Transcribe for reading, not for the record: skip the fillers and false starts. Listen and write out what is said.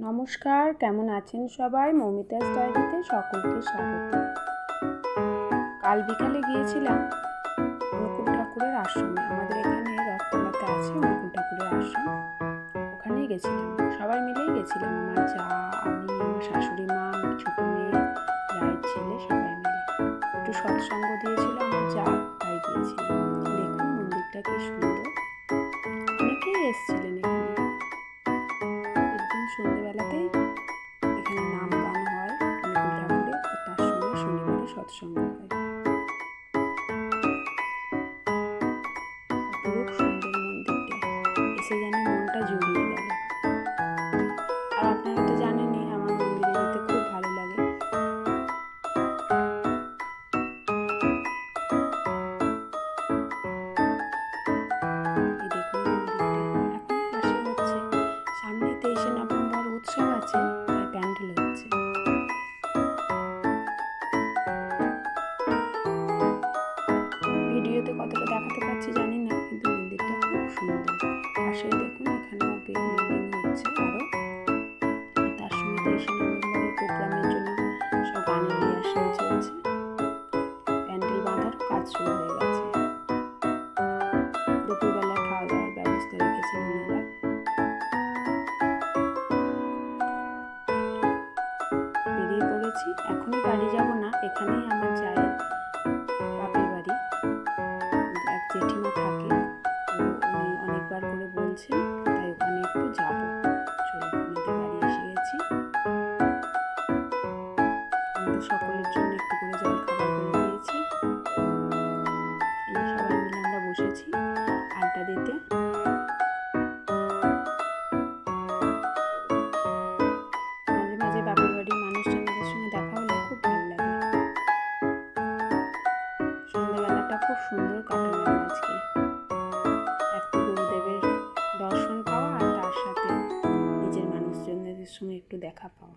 নমস্কার, কেমন আছেন সবাই? মৌমিতাস ডায়েরিতে সকলকে স্বাগত। কাল বিকালে গিয়েছিলাম অনুকূল ঠাকুরের আশ্রমে। আমাদের এখানে রথতলাতে আছে অনুকূল ঠাকুরের আশ্রম, ওখানেই গেছিলাম। সবাই মিলেই গেছিলাম, আমার যা, আমি, আমার শাশুড়ি মা, আমার ছোটো মেয়ে, রায়ের ছেলে, সবাই মিলে। একটু সৎসঙ্গ দিয়েছিল আমার যা, তাই গিয়েছিলাম। দেখুন মন্দিরটা কি সুন্দর, অনেকেই এসেছিলেন এখানে। একদম সন্ধ্যেবেলাতেই এখানে নাম গান হয় অনুকূল ঠাকুরের, তার সঙ্গে শনিবারে সৎসঙ্গ হয়। অপরূপ সুন্দর মন্দিরটা, এসে যেন মনটা জুড়িয়ে গেল। আর আপনারা তো জানেনই আমার মন্দিরে যেতে খুব ভালো লাগে। এই দেখুন মন্দিরটা এখন পাশে হচ্ছে, সামনে 23শে নভেম্বর উৎসব আছে, তাই প্যান্ডেল হচ্ছে। ভিডিওতে কতটা দেখাতে পারছি জানি না, কিন্তু মন্দিরটা খুব সুন্দর। পাশে দেখুন এখানেও বিল্ডিং হচ্ছে আরও। তার সঙ্গে 23শে নভেম্বরের প্রোগ্রামের জন্য সব গানের রিহার্সাল চলছে, প্যান্ডেল বাঁধার কাজ শুরু হয়ে গেছে। দুপুরবেলা খাওয়া দাওয়ার ব্যবস্থা রেখেছেন ওনারা। বেরিয়ে পড়েছি, এখনই বাড়ি যাব না, এখানেই আমার জায়ের বাপের বাড়ি। এক জেঠিমা থাকে, উনি অনেকবার করে বলছেন, তাই ওখানে একটু যাবো। চলুন, ওনাদের বাড়ি এসে গেছি। আমাদের সকলের জন্য একটু করে জল খাবার করে দিয়েছে। এই সবাই মিলে আমরা বসেছি আড্ডা দিতে। মাঝে মাঝে বাপের বাড়ির মানুষজনদের সঙ্গে দেখা হলে খুব ভালো লাগে। সন্ধ্যাবেলাটা খুব সুন্দর কাটালাম আজকে। এক তো গুরুদেবের দর্শন পাওয়া, আর তার সাথে নিজের মানুষজনদের সঙ্গে একটু দেখা পাওয়া।